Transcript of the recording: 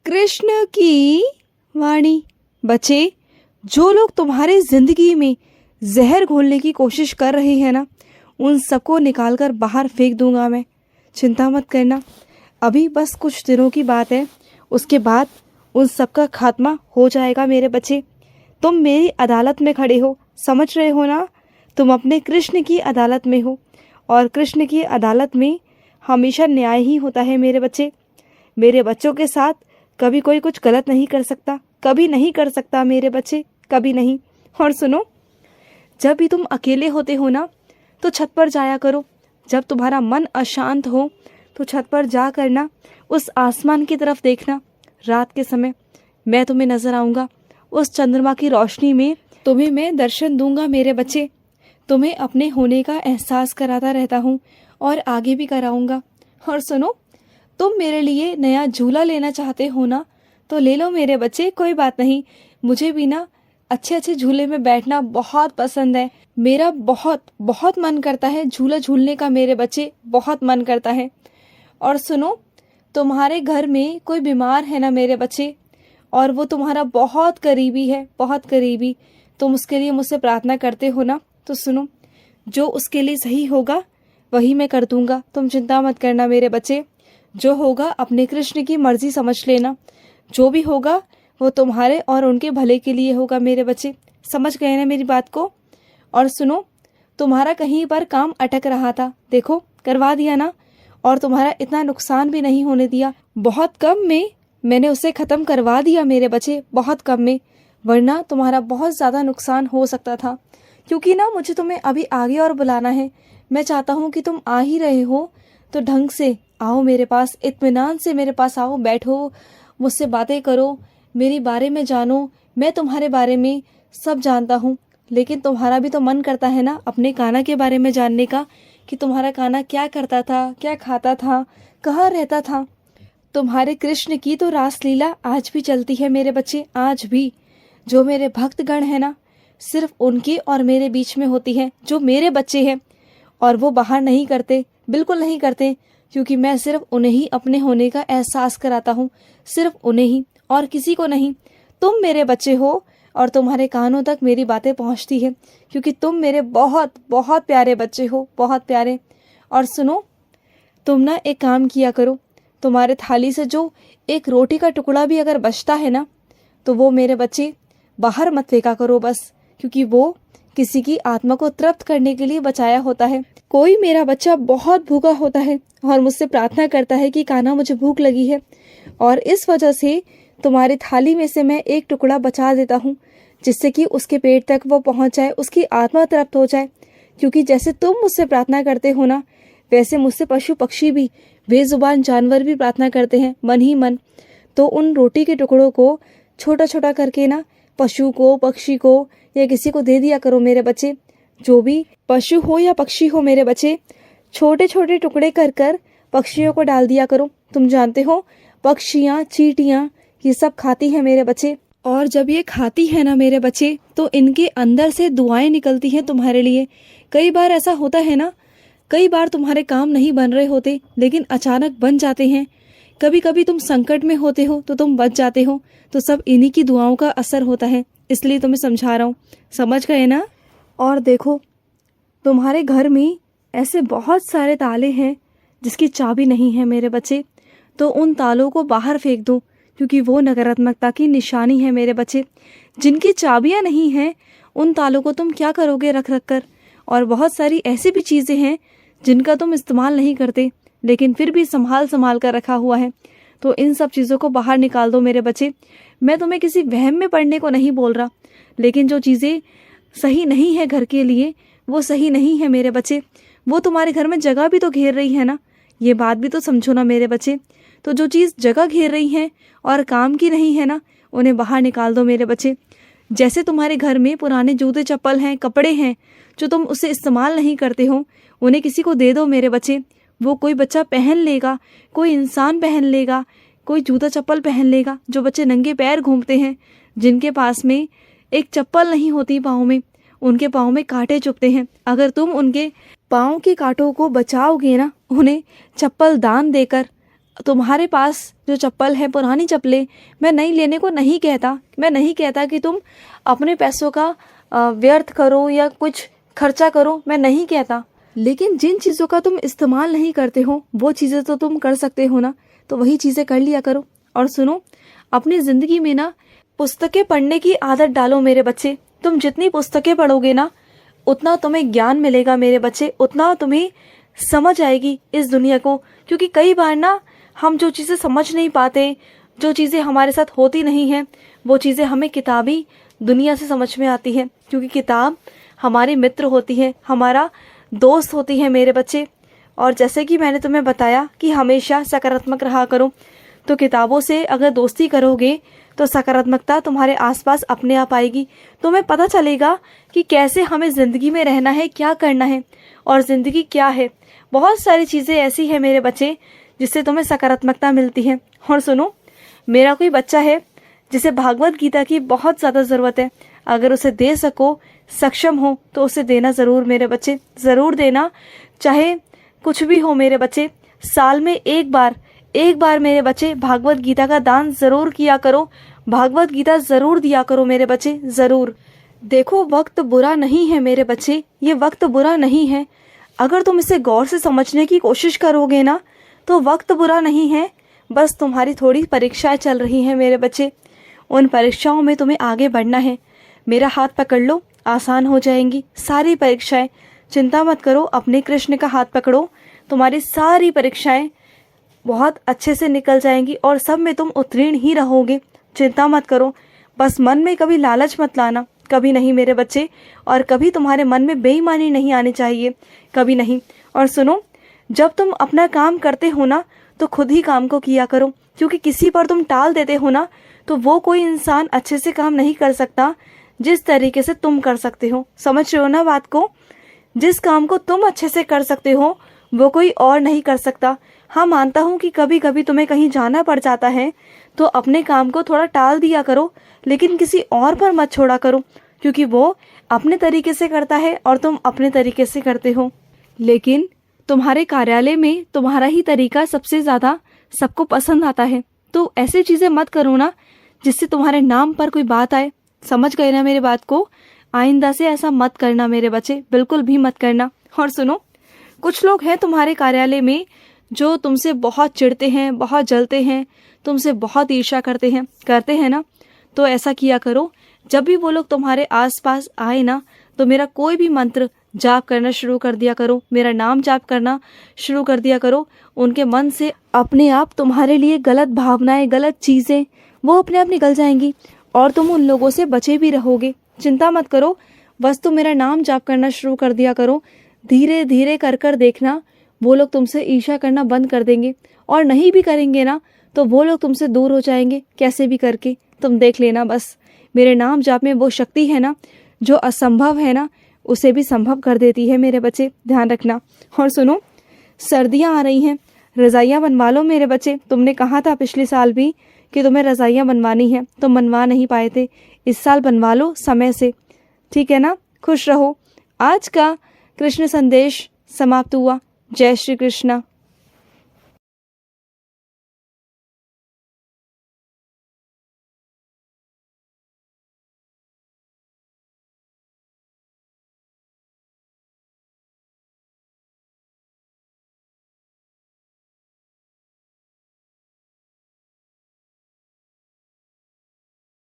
कृष्ण की वाणी। बच्चे, जो लोग तुम्हारे जिंदगी में जहर घोलने की कोशिश कर रहे हैं ना, उन सबको निकाल कर बाहर फेंक दूंगा मैं। चिंता मत करना, अभी बस कुछ दिनों की बात है, उसके बाद उन सबका खात्मा हो जाएगा मेरे बच्चे। तुम मेरी अदालत में खड़े हो, समझ रहे हो ना? तुम अपने कृष्ण की अदालत में हो, और कृष्ण की अदालत में हमेशा न्याय ही होता है मेरे बच्चे। मेरे बच्चों के साथ कभी कोई कुछ गलत नहीं कर सकता, कभी नहीं कर सकता मेरे बच्चे, कभी नहीं। और सुनो, जब भी तुम अकेले होते हो ना, तो छत पर जाया करो। जब तुम्हारा मन अशांत हो तो छत पर जा करना, उस आसमान की तरफ देखना। रात के समय मैं तुम्हें नजर आऊँगा, उस चंद्रमा की रोशनी में तुम्हें मैं दर्शन दूंगा मेरे बच्चे। तुम्हें अपने होने का एहसास कराता रहता हूँ और आगे भी कराऊंगा। और सुनो, तुम मेरे लिए नया झूला लेना चाहते हो ना, तो ले लो मेरे बच्चे, कोई बात नहीं। मुझे भी ना अच्छे अच्छे झूले में बैठना बहुत पसंद है। मेरा बहुत बहुत मन करता है झूला झूलने का मेरे बच्चे, बहुत मन करता है। और सुनो, तुम्हारे घर में कोई बीमार है ना मेरे बच्चे, और वो तुम्हारा बहुत करीबी है, बहुत करीबी। तुम उसके लिए मुझसे प्रार्थना करते हो ना, तो सुनो, जो उसके लिए सही होगा वही मैं कर दूंगा। तुम चिंता मत करना मेरे बच्चे, जो होगा अपने कृष्ण की मर्जी समझ लेना। जो भी होगा वो तुम्हारे और उनके भले के लिए होगा मेरे बच्चे। समझ गए ना मेरी बात को? और सुनो, तुम्हारा कहीं पर काम अटक रहा था, देखो करवा दिया ना, और तुम्हारा इतना नुकसान भी नहीं होने दिया। बहुत कम में मैंने उसे खत्म करवा दिया मेरे बच्चे, बहुत कम में, वरना तुम्हारा बहुत ज़्यादा नुकसान हो सकता था। क्योंकि ना मुझे तुम्हें अभी आगे और बुलाना है। मैं चाहता हूँ कि तुम आ ही रहे हो तो ढंग से आओ मेरे पास, इत्मीनान से मेरे पास आओ, बैठो, मुझसे बातें करो, मेरे बारे में जानो। मैं तुम्हारे बारे में सब जानता हूँ, लेकिन तुम्हारा भी तो मन करता है ना अपने कान्हा के बारे में जानने का, कि तुम्हारा कान्हा क्या करता था, क्या खाता था, कहाँ रहता था। तुम्हारे कृष्ण की तो रासलीला आज भी चलती है मेरे बच्चे, आज भी। जो मेरे भक्तगण है ना, सिर्फ उनके और मेरे बीच में होती है, जो मेरे बच्चे हैं, और वो बाहर नहीं करते, बिल्कुल नहीं करते, क्योंकि मैं सिर्फ उन्हें ही अपने होने का एहसास कराता हूँ, सिर्फ उन्हें ही, और किसी को नहीं। तुम मेरे बच्चे हो और तुम्हारे कानों तक मेरी बातें पहुँचती है, क्योंकि तुम मेरे बहुत बहुत प्यारे बच्चे हो, बहुत प्यारे। और सुनो, तुम ना एक काम किया करो, तुम्हारे थाली से जो एक रोटी का टुकड़ा भी अगर बचता है ना, तो वो मेरे बच्चे बाहर मत फेंका करो बस, क्योंकि वो किसी की आत्मा को तृप्त करने के लिए बचाया होता है। कोई मेरा बच्चा बहुत भूखा होता है और मुझसे प्रार्थना करता है कि कान्हा मुझे भूख लगी है, और इस वजह से तुम्हारी थाली में से मैं एक टुकड़ा बचा देता हूँ, जिससे कि उसके पेट तक वो पहुँच जाए, उसकी आत्मा तृप्त हो जाए। क्योंकि जैसे तुम मुझसे प्रार्थना करते हो ना, वैसे मुझसे पशु पक्षी भी, बेजुबान जानवर भी प्रार्थना करते हैं मन ही मन। तो उन रोटी के टुकड़ों को छोटा छोटा करके ना पशु को, पक्षी को, या किसी को दे दिया करो मेरे बच्चे। जो भी पशु हो या पक्षी हो मेरे बच्चे, छोटे छोटे टुकड़े कर कर पक्षियों को डाल दिया करो। तुम जानते हो, पक्षियाँ, चींटियाँ, ये सब खाती हैं मेरे बच्चे, और जब ये खाती है ना मेरे बच्चे, तो इनके अंदर से दुआएं निकलती हैं तुम्हारे लिए। कई बार ऐसा होता है ना, कई बार तुम्हारे काम नहीं बन रहे होते, लेकिन अचानक बन जाते हैं। कभी कभी तुम संकट में होते हो तो तुम बच जाते हो, तो सब इन्हीं की दुआओं का असर होता है, इसलिए तुम्हें समझा रहा हूँ। समझ गए ना? और देखो, तुम्हारे घर में ऐसे बहुत सारे ताले हैं जिसकी चाबी नहीं है मेरे बच्चे, तो उन तालों को बाहर फेंक दो, क्योंकि वो नकारात्मकता की निशानी है मेरे बच्चे। जिनकी चाबियाँ नहीं हैं, उन तालों को तुम क्या करोगे रख रख कर? और बहुत सारी ऐसी भी चीज़ें हैं जिनका तुम इस्तेमाल नहीं करते, लेकिन फिर भी संभाल संभाल कर रखा हुआ है, तो इन सब चीज़ों को बाहर निकाल दो मेरे बच्चे। मैं तुम्हें किसी वहम में पड़ने को नहीं बोल रहा, लेकिन जो चीज़ें सही नहीं है घर के लिए, वो सही नहीं है मेरे बच्चे। वो तुम्हारे घर में जगह भी तो घेर रही है ना, ये बात भी तो समझो ना मेरे बच्चे। तो जो चीज़ जगह घेर रही है और काम की नहीं है ना, उन्हें बाहर निकाल दो मेरे बच्चे। जैसे तुम्हारे घर में पुराने जूते चप्पल हैं, कपड़े हैं, जो तुम उसे इस्तेमाल नहीं करते हो, उन्हें किसी को दे दो मेरे बच्चे। वो कोई बच्चा पहन लेगा, कोई इंसान पहन लेगा, कोई जूता चप्पल पहन लेगा। जो बच्चे नंगे पैर घूमते हैं, जिनके पास में एक चप्पल नहीं होती पाँव में, उनके पाँव में कांटे चुभते हैं, अगर तुम उनके पाँव के कांटों को बचाओगे ना, उन्हें चप्पल दान देकर, तुम्हारे पास जो चप्पल है, पुरानी चप्पलें, मैं नई लेने को नहीं कहता। मैं नहीं कहता कि तुम अपने पैसों का व्यर्थ करो या कुछ खर्चा करो, मैं नहीं कहता। लेकिन जिन चीज़ों का तुम इस्तेमाल नहीं करते हो वो चीज़ें तो तुम कर सकते हो ना, तो वही चीज़ें कर लिया करो। और सुनो, अपनी ज़िंदगी में ना पुस्तकें पढ़ने की आदत डालो मेरे बच्चे। तुम जितनी पुस्तकें पढ़ोगे ना उतना तुम्हें ज्ञान मिलेगा मेरे बच्चे, उतना तुम्हें समझ आएगी इस दुनिया को। क्योंकि कई बार ना हम जो चीज़ें समझ नहीं पाते, जो चीज़ें हमारे साथ होती नहीं हैं, वो चीज़ें हमें किताबी दुनिया से समझ में आती है। क्योंकि किताब हमारी मित्र होती है, हमारा दोस्त होती है मेरे बच्चे। और जैसे कि मैंने तुम्हें बताया कि हमेशा सकारात्मक रहा करो, तो किताबों से अगर दोस्ती करोगे तो सकारात्मकता तुम्हारे आसपास अपने आप आएगी। तुम्हें पता चलेगा कि कैसे हमें ज़िंदगी में रहना है, क्या करना है और ज़िंदगी क्या है। बहुत सारी चीज़ें ऐसी हैं मेरे बच्चे जिससे तुम्हें सकारात्मकता मिलती है। और सुनो, मेरा कोई बच्चा है जिसे भागवत गीता की बहुत ज़्यादा ज़रूरत है। अगर उसे दे सको, सक्षम हो, तो उसे देना ज़रूर मेरे बच्चे, ज़रूर देना। चाहे कुछ भी हो मेरे बच्चे, साल में एक बार मेरे बच्चे भागवत गीता का दान ज़रूर किया करो, भागवत गीता ज़रूर दिया करो मेरे बच्चे, ज़रूर। देखो, वक्त बुरा नहीं है मेरे बच्चे, ये वक्त बुरा नहीं है। अगर तुम इसे गौर से समझने की कोशिश करोगे ना तो वक्त बुरा नहीं है। बस तुम्हारी थोड़ी परीक्षाएं चल रही हैं मेरे बच्चे, उन परीक्षाओं में तुम्हें आगे बढ़ना है। मेरा हाथ पकड़ लो, आसान हो जाएंगी सारी परीक्षाएं। चिंता मत करो, अपने कृष्ण का हाथ पकड़ो, तुम्हारी सारी परीक्षाएं बहुत अच्छे से निकल जाएंगी और सब में तुम उत्तीर्ण ही रहोगे। चिंता मत करो, बस मन में कभी लालच मत लाना, कभी नहीं मेरे बच्चे। और कभी तुम्हारे मन में बेईमानी नहीं आनी चाहिए, कभी नहीं। और सुनो, जब तुम अपना काम करते हो ना तो खुद ही काम को किया करो। क्योंकि किसी पर तुम टाल देते हो ना तो वो कोई इंसान अच्छे से काम नहीं कर सकता जिस तरीके से तुम कर सकते हो। समझ रहे हो ना बात को? जिस काम को तुम अच्छे से कर सकते हो वो कोई और नहीं कर सकता। हाँ, मानता हूँ कि कभी कभी तुम्हें कहीं जाना पड़ जाता है तो अपने काम को थोड़ा टाल दिया करो, लेकिन किसी और पर मत छोड़ा करो। क्योंकि वो अपने तरीके से करता है और तुम अपने तरीके से करते हो। लेकिन तुम्हारे कार्यालय में तुम्हारा ही तरीका सबसे ज़्यादा सबको पसंद आता है, तो ऐसी चीज़ें मत करो ना जिससे तुम्हारे नाम पर कोई बात आए। समझ गए ना मेरी बात को? आइंदा से ऐसा मत करना मेरे बच्चे, बिल्कुल भी मत करना। और सुनो, कुछ लोग हैं तुम्हारे कार्यालय में जो तुमसे बहुत चिढ़ते हैं, बहुत जलते हैं, तुमसे बहुत ईर्ष्या करते हैं ना, तो ऐसा किया करो, जब भी वो लोग तुम्हारे आसपास आए ना तो मेरा कोई भी मंत्र जाप करना शुरू कर दिया करो, मेरा नाम जाप करना शुरू कर दिया करो। उनके मन से अपने आप तुम्हारे लिए गलत भावनाएं, गलत चीज़ें वो अपने आप निकल जाएंगी और तुम उन लोगों से बचे भी रहोगे। चिंता मत करो, बस तुम मेरा नाम जाप करना शुरू कर दिया करो। धीरे धीरे कर देखना वो लोग तुमसे ईर्ष्या करना बंद कर देंगे, और नहीं भी करेंगे ना तो वो लोग तुमसे दूर हो जाएंगे कैसे भी करके। तुम देख लेना, बस मेरे नाम जाप में वो शक्ति है ना जो असंभव है ना उसे भी संभव कर देती है मेरे बच्चे, ध्यान रखना। और सुनो, सर्दियाँ आ रही हैं, रज़ाइयाँ बनवा लो मेरे बच्चे। तुमने कहा था पिछले साल भी कि तुम्हें रज़ाइयाँ बनवानी है, तुम बनवा नहीं पाए थे, इस साल बनवा लो समय से, ठीक है ना? खुश रहो। आज का कृष्ण संदेश समाप्त हुआ। जय श्री कृष्ण।